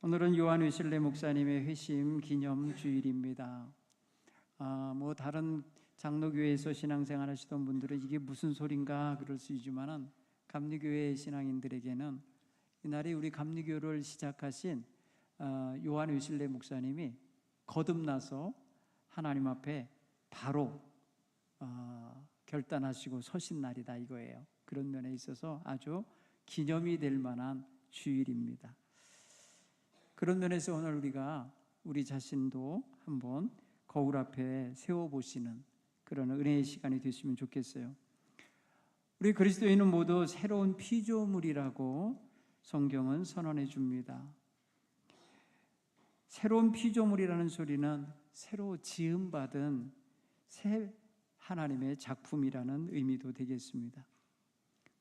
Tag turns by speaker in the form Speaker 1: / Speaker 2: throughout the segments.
Speaker 1: 오늘은 요한 웨슬레 목사님의 회심 기념 주일입니다. 다른 장로교회에서 신앙생활 하시던 분들은 이게 무슨 소린가 그럴 수 있지만은 감리교회 신앙인들에게는 이날이 우리 감리교를 시작하신 요한 웨슬레 목사님이 거듭나서 하나님 앞에 바로 결단하시고 서신 날이다 이거예요. 그런 면에 있어서 아주 기념이 될 만한 주일입니다. 그런 면에서 오늘 우리가 우리 자신도 한번 거울 앞에 세워보시는 그런 은혜의 시간이 됐으면 좋겠어요. 우리 그리스도인은 모두 새로운 피조물이라고 성경은 선언해 줍니다. 새로운 피조물이라는 소리는 새로 지음받은 새 하나님의 작품이라는 의미도 되겠습니다.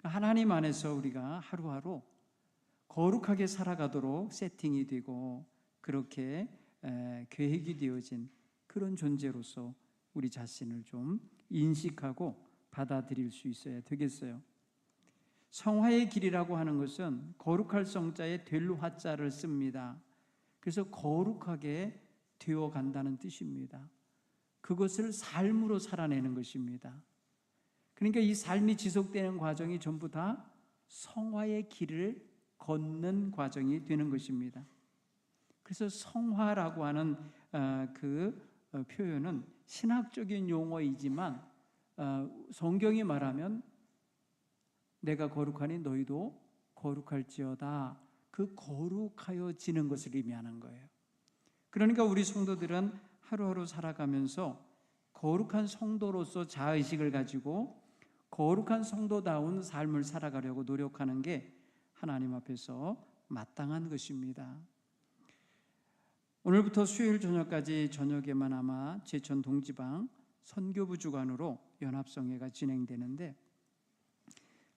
Speaker 1: 하나님 안에서 우리가 하루하루 거룩하게 살아가도록 세팅이 되고 그렇게 계획이 되어진 그런 존재로서 우리 자신을 좀 인식하고 받아들일 수 있어야 되겠어요. 성화의 길이라고 하는 것은 거룩할 성자에 될 화자를 씁니다. 그래서 거룩하게 되어 간다는 뜻입니다. 그것을 삶으로 살아내는 것입니다. 그러니까 이 삶이 지속되는 과정이 전부 다 성화의 길을 걷는 과정이 되는 것입니다. 그래서 성화라고 하는 그 표현은 신학적인 용어이지만 성경이 말하면 내가 거룩하니 너희도 거룩할지어다, 그 거룩하여지는 것을 의미하는 거예요. 그러니까 우리 성도들은 하루하루 살아가면서 거룩한 성도로서 자아의식을 가지고 거룩한 성도다운 삶을 살아가려고 노력하는 게 하나님 앞에서 마땅한 것입니다. 오늘부터 수요일 저녁까지 저녁에만 아마 제천 동지방 선교부 주관으로 연합성회가 진행되는데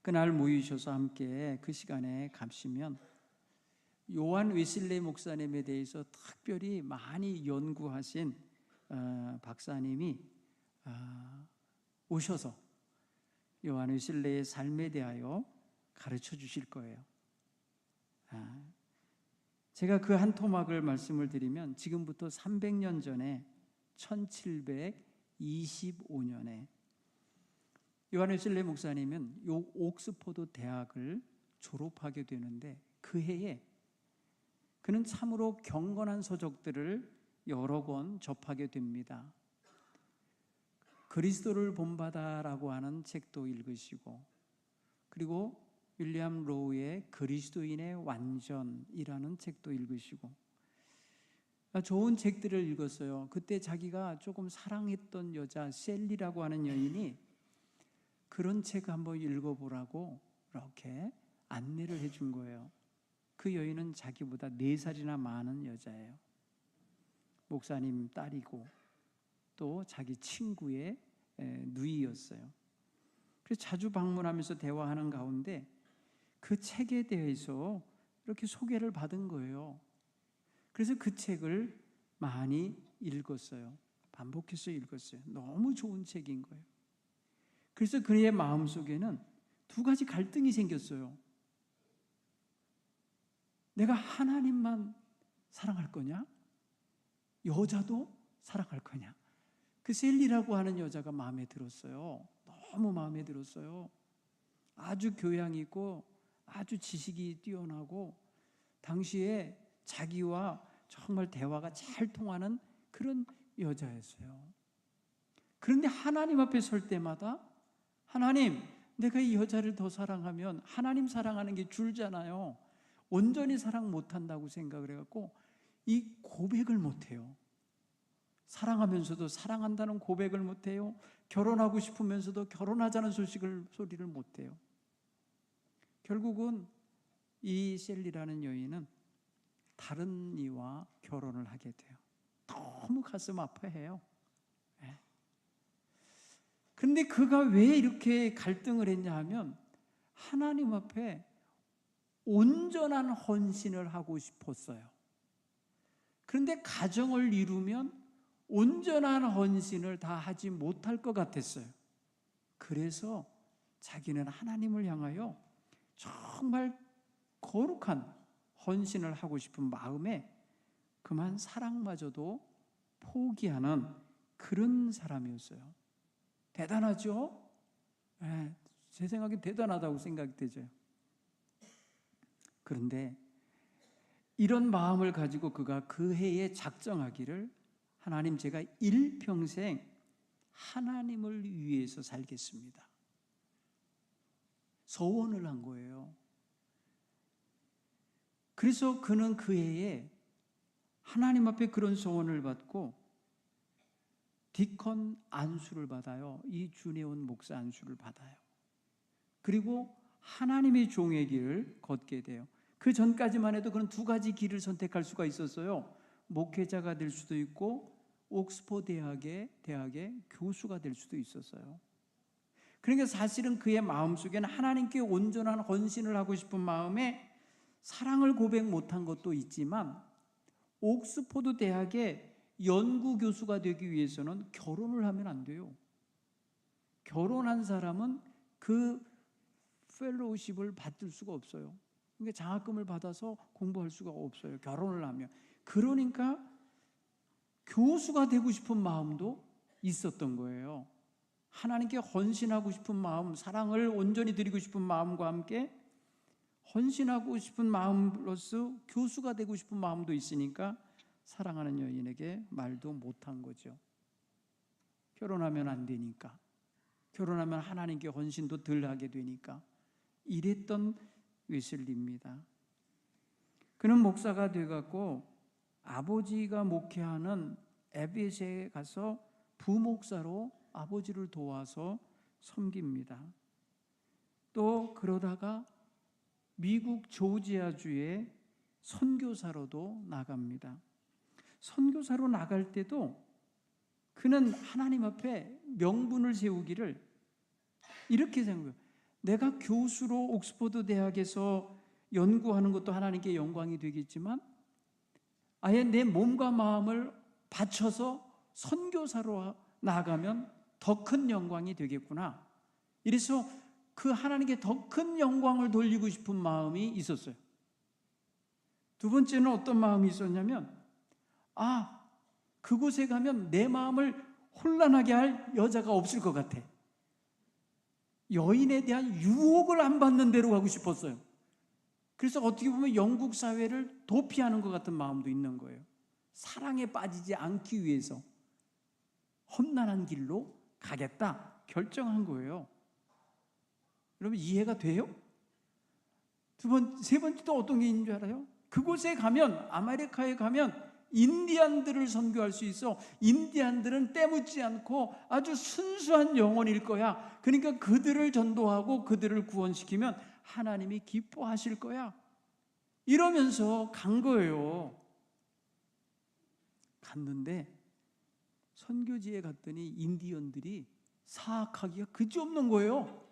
Speaker 1: 그날 모이셔서 함께 그 시간에 가시면 요한 웨슬레 목사님에 대해서 특별히 많이 연구하신 박사님이 오셔서 요한 웨슬레의 삶에 대하여 가르쳐 주실 거예요. 제가 그 한 토막을 말씀을 드리면 지금부터 300년 전에 1725년에 요한 웨슬레 목사님은 옥스퍼드 대학을 졸업하게 되는데 그 해에 그는 참으로 경건한 서적들을 여러 권 접하게 됩니다. 그리스도를 본받아라고 하는 책도 읽으시고 그리고 윌리엄 로우의 그리스도인의 완전이라는 책도 읽으시고 좋은 책들을 읽었어요. 그때 자기가 조금 사랑했던 여자 셀리라고 하는 여인이 그런 책 한번 읽어보라고 이렇게 안내를 해준 거예요. 그 여인은 자기보다 4살이나 많은 여자예요. 목사님 딸이고 또 자기 친구의 누이였어요. 그래서 자주 방문하면서 대화하는 가운데 그 책에 대해서 이렇게 소개를 받은 거예요. 그래서 그 책을 많이 읽었어요. 반복해서 읽었어요. 너무 좋은 책인 거예요. 그래서 그의 마음속에는 2가지 갈등이 생겼어요. 내가 하나님만 사랑할 거냐? 여자도 사랑할 거냐? 그 셀리라고 하는 여자가 마음에 들었어요. 너무 마음에 들었어요. 아주 교양이 있고 아주 지식이 뛰어나고 당시에 자기와 정말 대화가 잘 통하는 그런 여자였어요. 그런데 하나님 앞에 설 때마다 하나님, 내가 이 여자를 더 사랑하면 하나님 사랑하는 게 줄잖아요. 온전히 사랑 못한다고 생각을 해갖고 이 고백을 못해요. 사랑하면서도 사랑한다는 고백을 못해요. 결혼하고 싶으면서도 결혼하자는 소리를 못해요. 결국은 이 셀리라는 여인은 다른 이와 결혼을 하게 돼요. 너무 가슴 아파해요. 그런데 그가 왜 이렇게 갈등을 했냐 하면 하나님 앞에 온전한 헌신을 하고 싶었어요. 그런데 가정을 이루면 온전한 헌신을 다 하지 못할 것 같았어요. 그래서 자기는 하나님을 향하여 정말 거룩한 헌신을 하고 싶은 마음에 그만 사랑마저도 포기하는 그런 사람이었어요. 대단하죠? 네, 제 생각에 대단하다고 생각이 되죠. 그런데 이런 마음을 가지고 그가 그 해에 작정하기를, 하나님, 제가 일평생 하나님을 위해서 살겠습니다. 서원을 한 거예요. 그래서 그는 그 해에 하나님 앞에 그런 소원을 받고 디컨 안수를 받아요. 이 주내온 목사 안수를 받아요. 그리고 하나님의 종의 길을 걷게 돼요. 그 전까지만 해도 그런 두 가지 길을 선택할 수가 있었어요. 목회자가 될 수도 있고 옥스퍼드 대학의 교수가 될 수도 있었어요. 그러니까 사실은 그의 마음속에는 하나님께 온전한 헌신을 하고 싶은 마음에 사랑을 고백 못한 것도 있지만, 옥스퍼드 대학의 연구 교수가 되기 위해서는 결혼을 하면 안 돼요. 결혼한 사람은 그 펠로우십을 받을 수가 없어요. 그러니까 장학금을 받아서 공부할 수가 없어요, 결혼을 하면. 그러니까 교수가 되고 싶은 마음도 있었던 거예요. 하나님께 헌신하고 싶은 마음, 사랑을 온전히 드리고 싶은 마음과 함께 헌신하고 싶은 마음 플러스 교수가 되고 싶은 마음도 있으니까 사랑하는 여인에게 말도 못한 거죠. 결혼하면 안 되니까, 결혼하면 하나님께 헌신도 덜 하게 되니까 이랬던 웨슬리입니다. 그는 목사가 돼갖고 아버지가 목회하는 에벳에 가서 부목사로 아버지를 도와서 섬깁니다. 또 그러다가 미국 조지아주에 선교사로도 나갑니다. 선교사로 나갈 때도 그는 하나님 앞에 명분을 세우기를 이렇게 생각해요. 내가 교수로 옥스퍼드 대학에서 연구하는 것도 하나님께 영광이 되겠지만 아예 내 몸과 마음을 바쳐서 선교사로 나가면 더 큰 영광이 되겠구나. 이래서 그 하나님께 더 큰 영광을 돌리고 싶은 마음이 있었어요. 두 번째는 어떤 마음이 있었냐면, 그곳에 가면 내 마음을 혼란하게 할 여자가 없을 것 같아. 여인에 대한 유혹을 안 받는 데로 가고 싶었어요. 그래서 어떻게 보면 영국 사회를 도피하는 것 같은 마음도 있는 거예요. 사랑에 빠지지 않기 위해서 험난한 길로 가겠다 결정한 거예요. 여러분 이해가 돼요? 세 번째 또 어떤 게 있는 줄 알아요? 그곳에 가면, 아메리카에 가면 인디안들을 선교할 수 있어. 인디안들은 때묻지 않고 아주 순수한 영혼일 거야. 그러니까 그들을 전도하고 그들을 구원시키면 하나님이 기뻐하실 거야. 이러면서 간 거예요. 갔는데 선교지에 갔더니 인디언들이 사악하기가 그지없는 거예요.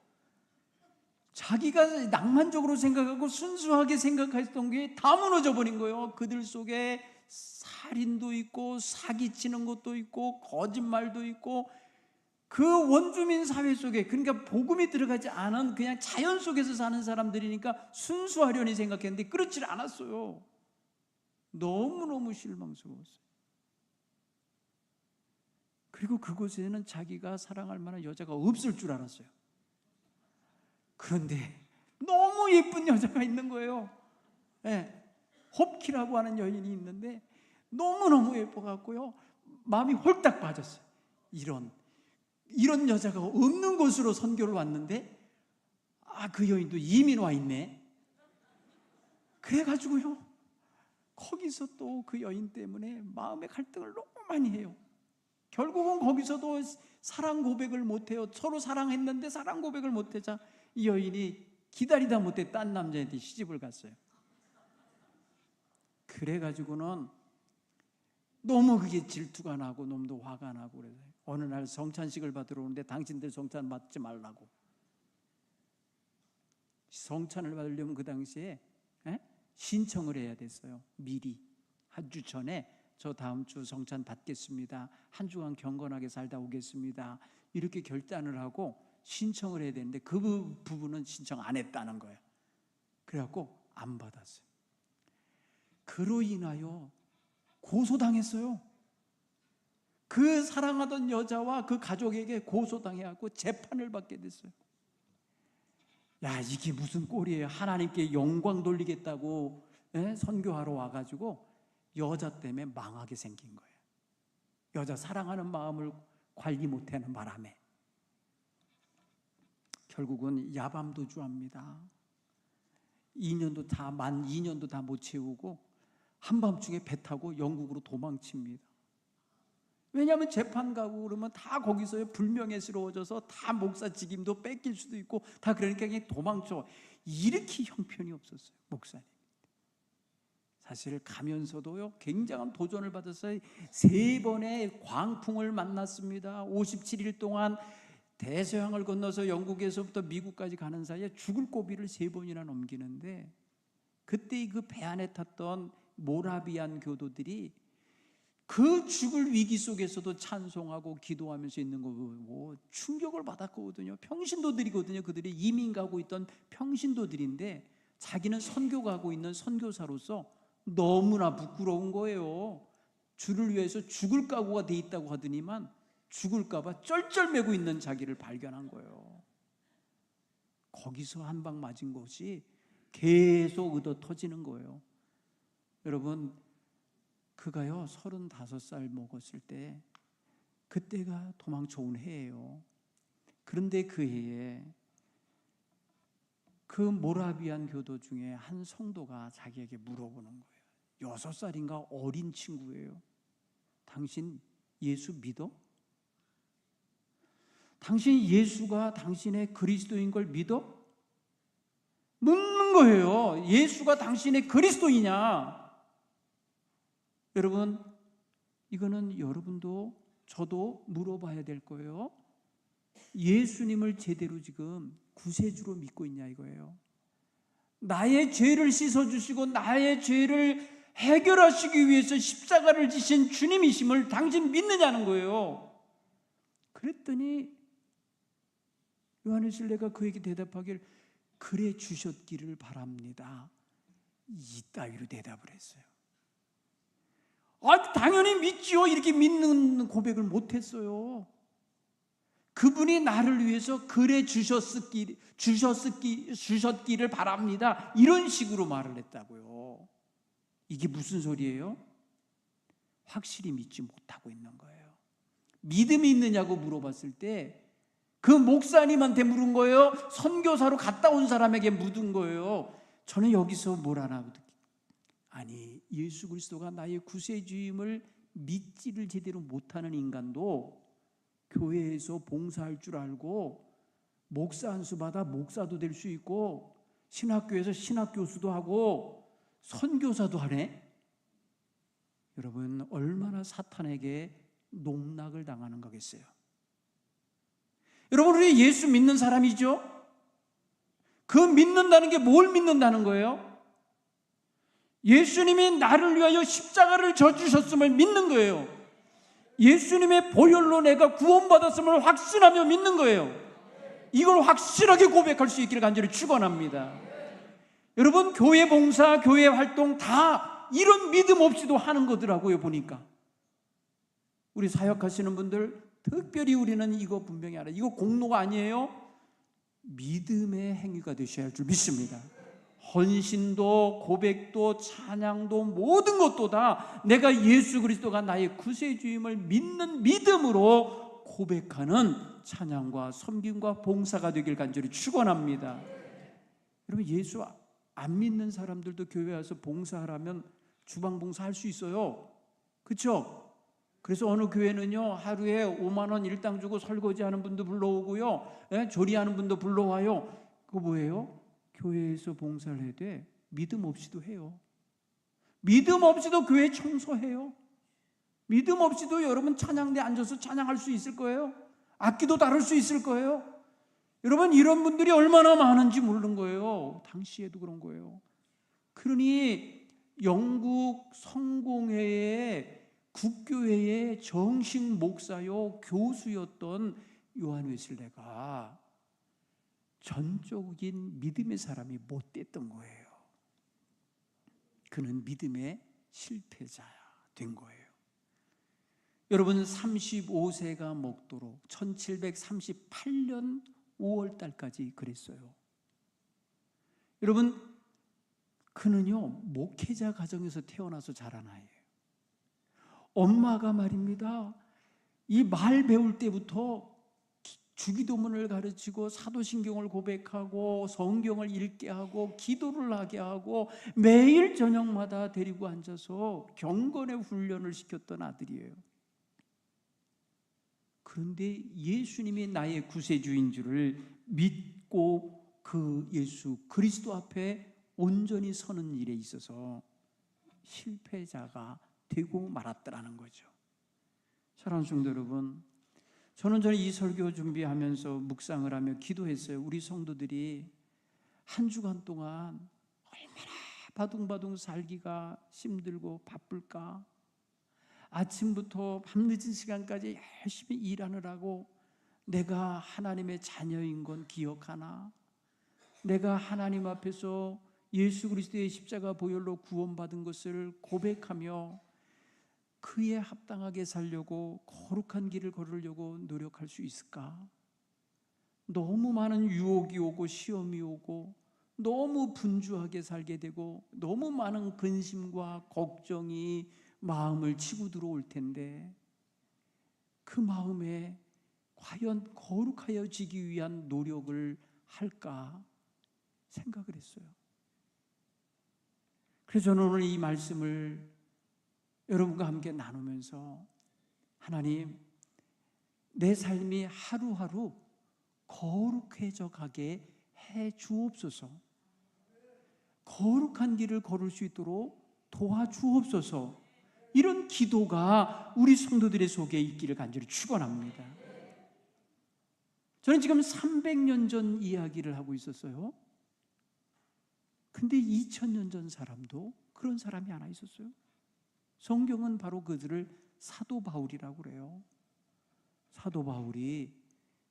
Speaker 1: 자기가 낭만적으로 생각하고 순수하게 생각했던 게 다 무너져 버린 거예요. 그들 속에 살인도 있고 사기치는 것도 있고 거짓말도 있고, 그 원주민 사회 속에, 그러니까 복음이 들어가지 않은 그냥 자연 속에서 사는 사람들이니까 순수하려니 생각했는데 그렇지 않았어요. 너무너무 실망스러웠어요. 그리고 그곳에는 자기가 사랑할 만한 여자가 없을 줄 알았어요. 그런데 너무 예쁜 여자가 있는 거예요. 네. 홉키라고 하는 여인이 있는데 너무너무 예뻐갖고요, 마음이 홀딱 빠졌어요. 이런 여자가 없는 곳으로 선교를 왔는데 그 여인도 이민 와 있네. 그래가지고요, 거기서 또 그 여인 때문에 마음의 갈등을 너무 많이 해요. 결국은 거기서도 사랑 고백을 못해요. 서로 사랑했는데 사랑 고백을 못하자 이 여인이 기다리다 못해 딴 남자한테 시집을 갔어요. 그래가지고는 너무 그게 질투가 나고 놈도 화가 나고, 그래서 어느 날 성찬식을 받으러 오는데 당신들 성찬 받지 말라고. 성찬을 받으려면 그 당시에 신청을 해야 됐어요. 미리 한 주 전에 저 다음 주 성찬 받겠습니다, 한 주간 경건하게 살다 오겠습니다, 이렇게 결단을 하고 신청을 해야 되는데 그 부분은 신청 안 했다는 거예요. 그래갖고 안 받았어요. 그로 인하여 고소당했어요. 그 사랑하던 여자와 그 가족에게 고소당해갖고 재판을 받게 됐어요. 야, 이게 무슨 꼴이에요. 하나님께 영광 돌리겠다고 선교하러 와가지고 여자 때문에 망하게 생긴 거예요. 여자 사랑하는 마음을 관리 못하는 바람에 결국은 야밤도주합니다. 2년도 만 2년도 다 못 채우고 한밤중에 배 타고 영국으로 도망칩니다. 왜냐하면 재판 가고 그러면 다 거기서 불명예스러워져서 다 목사 직임도 뺏길 수도 있고 다 그러니까 그냥 도망쳐. 이렇게 형편이 없었어요, 목사님. 사실 가면서도요 굉장한 도전을 받았어요. 3번의 광풍을 만났습니다. 57일 동안 대서양을 건너서 영국에서부터 미국까지 가는 사이에 죽을 고비를 3번이나 넘기는데, 그때 그 배 안에 탔던 모라비안 교도들이 그 죽을 위기 속에서도 찬송하고 기도하면서 있는 거 보고 충격을 받았거든요. 평신도들이거든요. 그들이 이민 가고 있던 평신도들인데 자기는 선교 가고 있는 선교사로서 너무나 부끄러운 거예요. 주를 위해서 죽을 각오가 돼 있다고 하더니만 죽을까 봐 쩔쩔매고 있는 자기를 발견한 거예요. 거기서 한 방 맞은 것이 계속 얻어 터지는 거예요. 여러분, 그가요 35살 먹었을 때 그때가 도망쳐 온 해예요. 그런데 그 해에 그 모라비안 교도 중에 한 성도가 자기에게 물어보는 거예요. 6살인가 어린 친구예요. 당신 예수 믿어? 당신 예수가 당신의 그리스도인 걸 믿어? 묻는 거예요. 예수가 당신의 그리스도이냐? 여러분, 이거는 여러분도 저도 물어봐야 될 거예요. 예수님을 제대로 지금 구세주로 믿고 있냐 이거예요. 나의 죄를 씻어주시고 나의 죄를 해결하시기 위해서 십자가를 지신 주님이심을 당신 믿느냐는 거예요. 그랬더니 요한의 신뢰가 그에게 대답하길, 그래 주셨기를 바랍니다. 이따위로 대답을 했어요. 당연히 믿지요. 이렇게 믿는 고백을 못했어요. 그분이 나를 위해서 그래 주셨기를 바랍니다. 이런 식으로 말을 했다고요. 이게 무슨 소리예요? 확실히 믿지 못하고 있는 거예요. 믿음이 있느냐고 물어봤을 때 그 목사님한테 물은 거예요? 선교사로 갔다 온 사람에게 묻은 거예요? 저는 여기서 뭘 하나, 아니 예수 그리스도가 나의 구세주임을 믿지를 제대로 못하는 인간도 교회에서 봉사할 줄 알고 목사 안수 받아 목사도 될 수 있고 신학교에서 신학교수도 하고 선교사도 하네? 여러분, 얼마나 사탄에게 농락을 당하는 거겠어요? 여러분, 우리 예수 믿는 사람이죠? 그 믿는다는 게 뭘 믿는다는 거예요? 예수님이 나를 위하여 십자가를 져주셨음을 믿는 거예요. 예수님의 보혈로 내가 구원받았음을 확신하며 믿는 거예요. 이걸 확실하게 고백할 수 있기를 간절히 축원합니다. 여러분, 교회 봉사, 교회 활동 다 이런 믿음 없이도 하는 거더라고요. 보니까 우리 사역하시는 분들 특별히 우리는 이거 분명히 알아요. 이거 공로가 아니에요. 믿음의 행위가 되셔야 할 줄 믿습니다. 헌신도 고백도 찬양도 모든 것도 다 내가 예수 그리스도가 나의 구세주임을 믿는 믿음으로 고백하는 찬양과 섬김과 봉사가 되길 간절히 축원합니다. 여러분, 예수 안 믿는 사람들도 교회 와서 봉사하라면 주방 봉사할 수 있어요. 그렇죠? 그래서 어느 교회는요 하루에 5만 원 일당 주고 설거지하는 분도 불러오고요, 조리하는 분도 불러와요. 그거 뭐예요? 교회에서 봉사를 해도 믿음 없이도 해요. 믿음 없이도 교회 청소해요. 믿음 없이도 여러분 찬양대에 앉아서 찬양할 수 있을 거예요. 악기도 다룰 수 있을 거예요. 여러분, 이런 분들이 얼마나 많은지 모르는 거예요. 당시에도 그런 거예요. 그러니 영국 성공회의 국교회의 정식 목사요 교수였던 요한 웨슬레가 전적인 믿음의 사람이 못 됐던 거예요. 그는 믿음의 실패자야 된 거예요. 여러분, 35세가 먹도록 1738년 5월 달까지 그랬어요. 여러분, 그는요 목회자 가정에서 태어나서 자란 아이예요. 엄마가 말입니다, 이 말 배울 때부터 주기도문을 가르치고 사도신경을 고백하고 성경을 읽게 하고 기도를 하게 하고 매일 저녁마다 데리고 앉아서 경건의 훈련을 시켰던 아들이에요. 그런데 예수님이 나의 구세주인 줄을 믿고 그 예수 그리스도 앞에 온전히 서는 일에 있어서 실패자가 되고 말았더라는 거죠. 사랑하는 성도 여러분, 저는 이 설교 준비하면서 묵상을 하며 기도했어요. 우리 성도들이 한 주간 동안 얼마나 바둥바둥 살기가 힘들고 바쁠까? 아침부터 밤늦은 시간까지 열심히 일하느라고 내가 하나님의 자녀인 건 기억하나? 내가 하나님 앞에서 예수 그리스도의 십자가 보혈로 구원받은 것을 고백하며 그에 합당하게 살려고 거룩한 길을 걸으려고 노력할 수 있을까? 너무 많은 유혹이 오고 시험이 오고 너무 분주하게 살게 되고 너무 많은 근심과 걱정이 마음을 치고 들어올 텐데 그 마음에 과연 거룩하여지기 위한 노력을 할까 생각을 했어요. 그래서 저는 오늘 이 말씀을 여러분과 함께 나누면서 하나님, 내 삶이 하루하루 거룩해져 가게 해 주옵소서. 거룩한 길을 걸을 수 있도록 도와주옵소서. 이런 기도가 우리 성도들의 속에 있기를 간절히 축원합니다. 저는 지금 300년 전 이야기를 하고 있었어요. 근데 2000년 전 사람도 그런 사람이 하나 있었어요. 성경은 바로 그들을 사도 바울이라고 그래요. 사도 바울이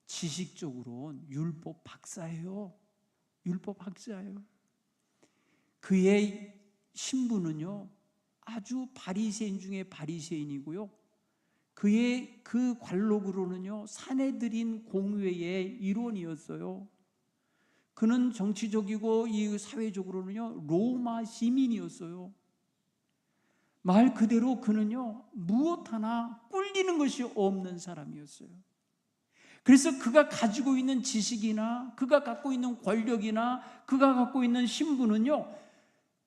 Speaker 1: 지식적으로 율법 박사예요. 율법 박사예요. 그의 신분은요 아주 바리새인 중에 바리새인이고요, 그의 그 관록으로는요 사내들인 공회의 일원이었어요. 그는 정치적이고 이 사회적으로는요 로마 시민이었어요. 말 그대로 그는요 무엇 하나 꿀리는 것이 없는 사람이었어요. 그래서 그가 가지고 있는 지식이나 그가 갖고 있는 권력이나 그가 갖고 있는 신분은요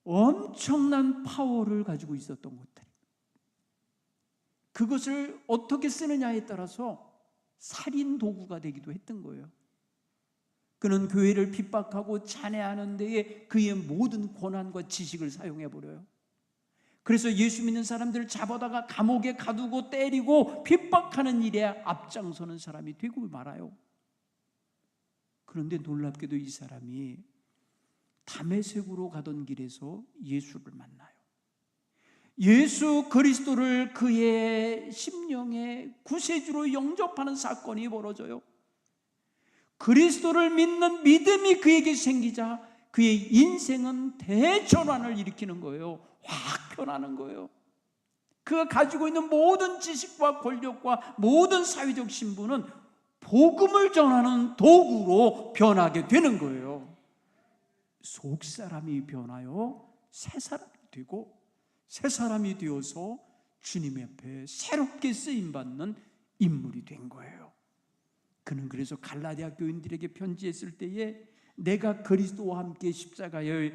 Speaker 1: 엄청난 파워를 가지고 있었던 것들. 그것을 어떻게 쓰느냐에 따라서 살인 도구가 되기도 했던 거예요. 그는 교회를 핍박하고 잔해하는 데에 그의 모든 권한과 지식을 사용해버려요. 그래서 예수 믿는 사람들을 잡아다가 감옥에 가두고 때리고 핍박하는 일에 앞장서는 사람이 되고 말아요. 그런데 놀랍게도 이 사람이 다메섹으로 가던 길에서 예수를 만나요. 예수 그리스도를 그의 심령의 구세주로 영접하는 사건이 벌어져요. 그리스도를 믿는 믿음이 그에게 생기자 그의 인생은 대전환을 일으키는 거예요. 확 변하는 거예요. 그가 가지고 있는 모든 지식과 권력과 모든 사회적 신분은 복음을 전하는 도구로 변하게 되는 거예요. 속 사람이 변하여 새 사람이 되고 새 사람이 되어서 주님 앞에 새롭게 쓰임받는 인물이 된 거예요. 그는 그래서 갈라디아 교인들에게 편지했을 때에 내가 그리스도와 함께 십자가에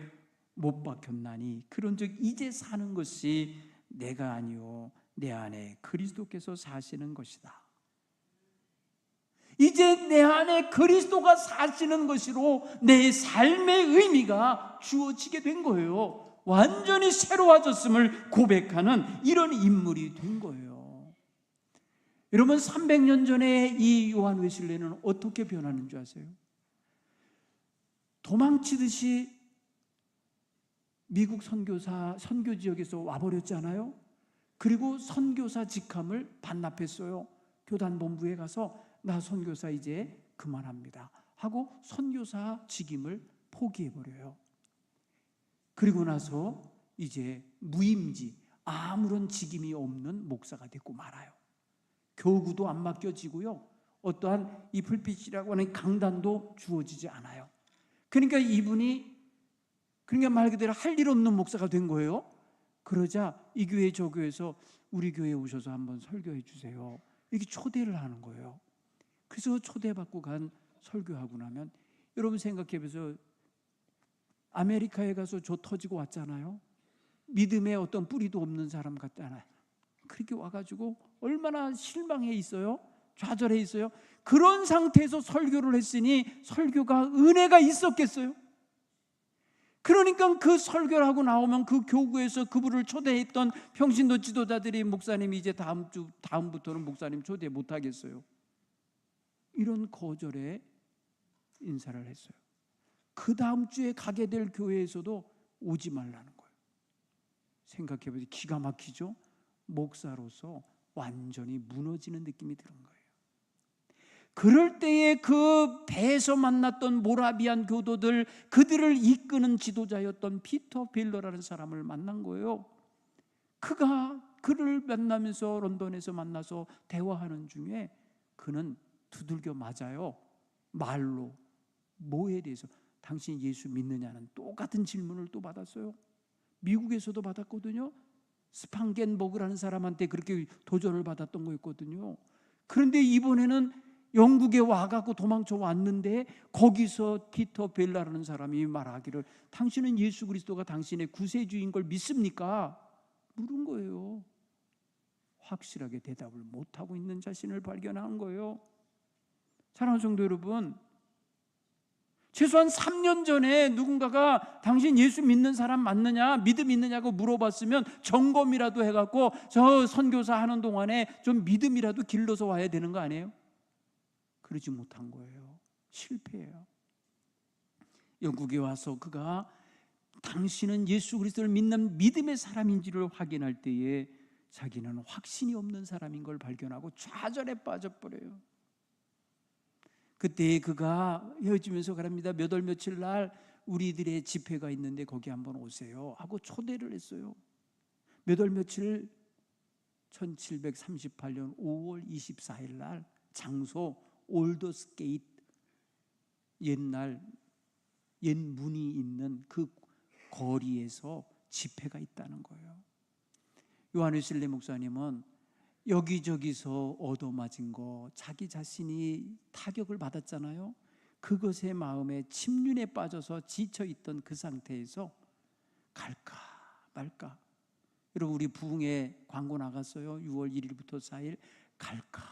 Speaker 1: 못 박혔나니 그런즉 이제 사는 것이 내가 아니요 내 안에 그리스도께서 사시는 것이다. 이제 내 안에 그리스도가 사시는 것으로 내 삶의 의미가 주어지게 된 거예요. 완전히 새로워졌음을 고백하는 이런 인물이 된 거예요. 여러분, 300년 전에 이 요한 웨슬레는 어떻게 변하는 줄 아세요? 도망치듯이 미국 선교 지역에서 와버렸잖아요. 그리고 선교사 직함을 반납했어요. 교단 본부에 가서 나 선교사 이제 그만합니다 하고 선교사 직임을 포기해버려요. 그리고 나서 이제 무임지, 아무런 직임이 없는 목사가 됐고 말아요. 교구도 안 맡겨지고요, 어떠한 이 풀빛이라고 하는 강단도 주어지지 않아요. 그러니까 이분이 말 그대로 할 일 없는 목사가 된 거예요. 그러자 이 교회 저 교회에서 우리 교회에 오셔서 한번 설교해 주세요, 이렇게 초대를 하는 거예요. 그래서 초대받고 간 설교하고 나면, 여러분 생각해 보세요. 아메리카에 가서 조 터지고 왔잖아요. 믿음에 어떤 뿌리도 없는 사람 같잖아요. 그렇게 와가지고 얼마나 실망해 있어요, 좌절해 있어요. 그런 상태에서 설교를 했으니 설교가 은혜가 있었겠어요? 그러니까 그 설교를 하고 나오면 그 교구에서 그분을 초대했던 평신도 지도자들이, 목사님이 이제 다음부터는 목사님 초대 못 하겠어요, 이런 거절에 인사를 했어요. 그 다음 주에 가게 될 교회에서도 오지 말라는 거예요. 생각해 보세요. 기가 막히죠? 목사로서 완전히 무너지는 느낌이 드는 거예요. 그럴 때에 그 배에서 만났던 모라비안 교도들, 그들을 이끄는 지도자였던 피터 벨러라는 사람을 만난 거예요. 그를 만나면서 런던에서 만나서 대화하는 중에 그는 두들겨 맞아요. 말로, 뭐에 대해서? 당신 예수 믿느냐는 똑같은 질문을 또 받았어요. 미국에서도 받았거든요. 스판겐버그라는 사람한테 그렇게 도전을 받았던 거였거든요. 그런데 이번에는 영국에 와갖고 도망쳐 왔는데, 거기서 피터 벨라라는 사람이 말하기를, 당신은 예수 그리스도가 당신의 구세주인 걸 믿습니까? 물은 거예요. 확실하게 대답을 못하고 있는 자신을 발견한 거예요. 사랑하는 성도 여러분, 최소한 3년 전에 누군가가 당신 예수 믿는 사람 맞느냐, 믿음 있느냐고 물어봤으면 점검이라도 해갖고 저 선교사 하는 동안에 좀 믿음이라도 길러서 와야 되는 거 아니에요? 그러지 못한 거예요. 실패해요. 영국에 와서 그가 당신은 예수 그리스도를 믿는 믿음의 사람인지를 확인할 때에 자기는 확신이 없는 사람인 걸 발견하고 좌절에 빠져버려요. 그때 그가 헤어지면서 그럽니다. 몇 월 며칠 날 우리들의 집회가 있는데 거기 한번 오세요 하고 초대를 했어요. 몇 월 며칠 1738년 5월 24일 날, 장소 올더스게이트, 옛날 옛 문이 있는 그 거리에서 집회가 있다는 거예요. 요한 웨슬리 목사님은 여기저기서 얻어맞은 거, 자기 자신이 타격을 받았잖아요. 그것에 마음에 침륜에 빠져서 지쳐있던 그 상태에서 갈까 말까. 여러분, 우리 부흥회 광고 나갔어요. 6월 1일부터 4일. 갈까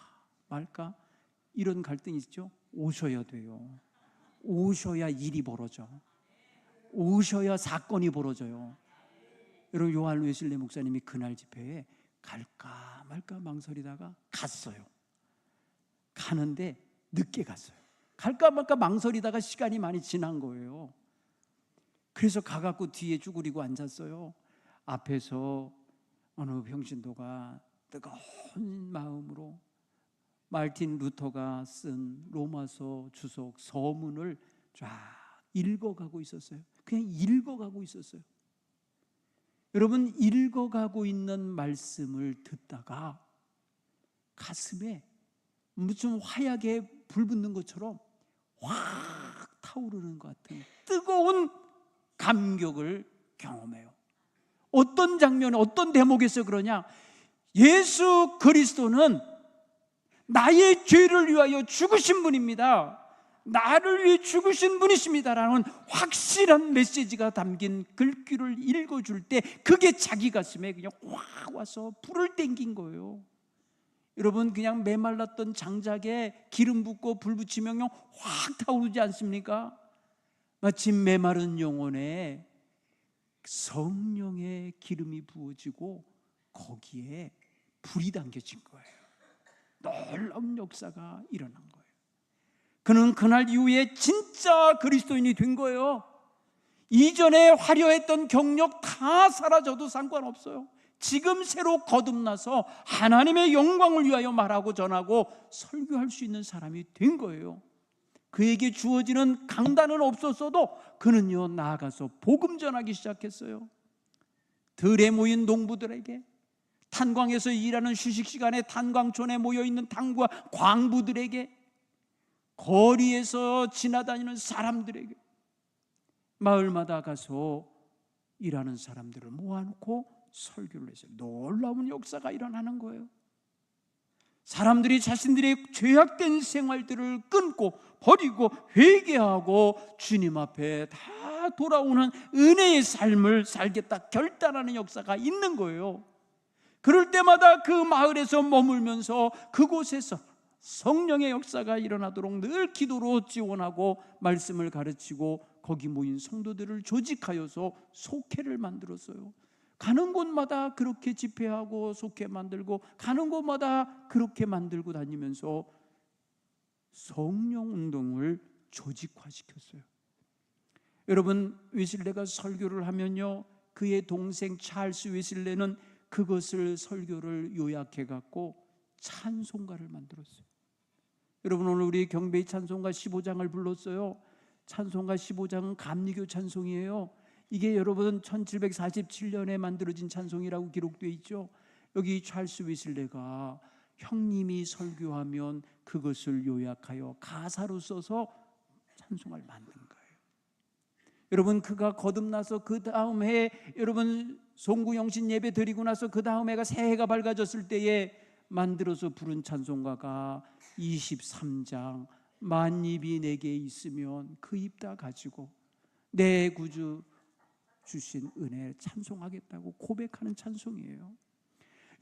Speaker 1: 말까, 이런 갈등이 있죠. 오셔야 돼요. 오셔야 일이 벌어져. 오셔야 사건이 벌어져요. 여러분, 요한 웨슬리 목사님이 그날 집회에 갈까 말까 망설이다가 갔어요. 가는데 늦게 갔어요. 갈까 말까 망설이다가 시간이 많이 지난 거예요. 그래서 가갖고 뒤에 쭈그리고 앉았어요. 앞에서 어느 평신도가 뜨거운 마음으로 마르틴 루터가 쓴 로마서 주석 서문을 쫙 읽어가고 있었어요. 그냥 읽어가고 있었어요. 여러분, 읽어가고 있는 말씀을 듣다가 가슴에 무슨 화약에 불 붙는 것처럼 확 타오르는 것 같은 뜨거운 감격을 경험해요. 어떤 장면, 어떤 대목에서 그러냐? 예수 그리스도는 나의 죄를 위하여 죽으신 분입니다. 나를 위해 죽으신 분이십니다라는 확실한 메시지가 담긴 글귀를 읽어줄 때 그게 자기 가슴에 그냥 확 와서 불을 땡긴 거예요. 여러분, 그냥 메말랐던 장작에 기름 붓고 불 붙이면 그냥 확 타오르지 않습니까? 마치 메마른 영혼에 성령의 기름이 부어지고 거기에 불이 담겨진 거예요. 놀라운 역사가 일어난 거예요. 그는 그날 이후에 진짜 그리스도인이 된 거예요. 이전에 화려했던 경력 다 사라져도 상관없어요. 지금 새로 거듭나서 하나님의 영광을 위하여 말하고 전하고 설교할 수 있는 사람이 된 거예요. 그에게 주어지는 강단은 없었어도 그는요, 나아가서 복음 전하기 시작했어요. 들에 모인 농부들에게, 탄광에서 일하는 휴식 시간에 탄광촌에 모여있는 탄과 광부들에게, 거리에서 지나다니는 사람들에게, 마을마다 가서 일하는 사람들을 모아놓고 설교를 해서 놀라운 역사가 일어나는 거예요. 사람들이 자신들의 죄악된 생활들을 끊고 버리고 회개하고 주님 앞에 다 돌아오는 은혜의 삶을 살겠다 결단하는 역사가 있는 거예요. 그럴 때마다 그 마을에서 머물면서 그곳에서 성령의 역사가 일어나도록 늘 기도로 지원하고 말씀을 가르치고 거기 모인 성도들을 조직하여서 속회를 만들었어요. 가는 곳마다 그렇게 집회하고 속회 만들고, 가는 곳마다 그렇게 만들고 다니면서 성령 운동을 조직화시켰어요. 여러분, 웨슬레가 설교를 하면요, 그의 동생 찰스 웨슬레는 그것을 설교를 요약해 갖고 찬송가를 만들었어요. 여러분, 오늘 우리 경배의 찬송가 15장을 불렀어요. 찬송가 15장은 감리교 찬송이에요. 이게 여러분 1747년에 만들어진 찬송이라고 기록되어 있죠. 여기 찰스 웨슬레가 형님이 설교하면 그것을 요약하여 가사로 써서 찬송을 만든 거예요. 여러분, 그가 거듭나서 그 다음 해, 여러분 송구영신 예배 드리고 나서 그 다음 해가 새해가 밝아졌을 때에 만들어서 부른 찬송가가 23장 만입이 내게 있으면 그 입 다 가지고 내 구주 주신 은혜를 찬송하겠다고 고백하는 찬송이에요.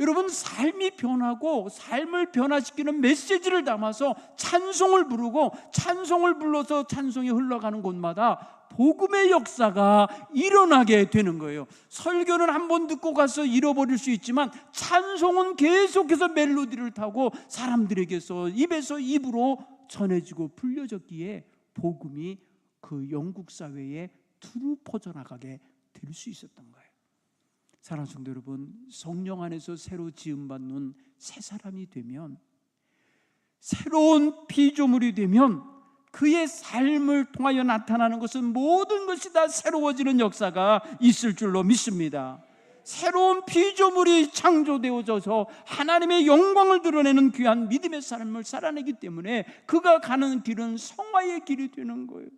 Speaker 1: 여러분, 삶이 변하고 삶을 변화시키는 메시지를 담아서 찬송을 부르고 찬송을 불러서 찬송이 흘러가는 곳마다 복음의 역사가 일어나게 되는 거예요. 설교는 한 번 듣고 가서 잃어버릴 수 있지만 찬송은 계속해서 멜로디를 타고 사람들에게서 입에서 입으로 전해지고 불려졌기에 복음이 그 영국 사회에 두루 퍼져나가게 될 수 있었던 거예요. 사랑하는 성도 여러분, 성령 안에서 새로 지음받는 새 사람이 되면, 새로운 피조물이 되면 그의 삶을 통하여 나타나는 것은 모든 것이 다 새로워지는 역사가 있을 줄로 믿습니다. 새로운 피조물이 창조되어져서 하나님의 영광을 드러내는 귀한 믿음의 삶을 살아내기 때문에 그가 가는 길은 성화의 길이 되는 거예요.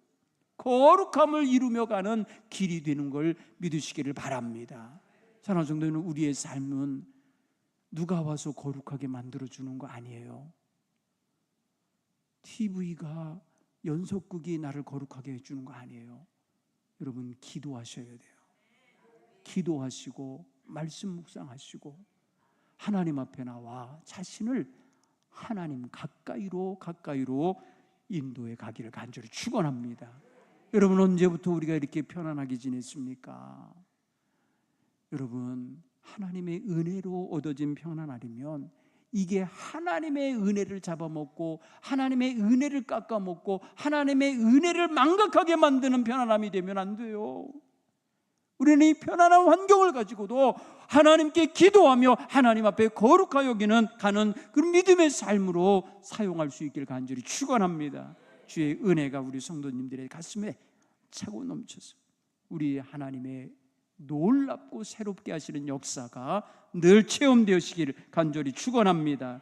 Speaker 1: 거룩함을 이루며 가는 길이 되는 걸 믿으시기를 바랍니다. 사랑하는 성도는, 우리의 삶은 누가 와서 거룩하게 만들어주는 거 아니에요. TV가, 연속극이 나를 거룩하게 해주는 거 아니에요. 여러분, 기도하셔야 돼요. 기도하시고 말씀 묵상하시고 하나님 앞에 나와 자신을 하나님 가까이로 인도해 가기를 간절히 축원합니다. 여러분, 언제부터 우리가 이렇게 편안하게 지냈습니까? 여러분, 하나님의 은혜로 얻어진 평안하려면 이게 하나님의 은혜를 잡아먹고 하나님의 은혜를 깎아먹고 하나님의 은혜를 망각하게 만드는 편안함이 되면 안 돼요. 우리는 이 편안한 환경을 가지고도 하나님께 기도하며 하나님 앞에 거룩하게 여기는 가는 그 믿음의 삶으로 사용할 수 있기를 간절히 축원합니다. 주의 은혜가 우리 성도님들의 가슴에 차고 넘쳐서 우리 하나님의 놀랍고 새롭게 하시는 역사가 늘 체험되시기를 간절히 축원합니다.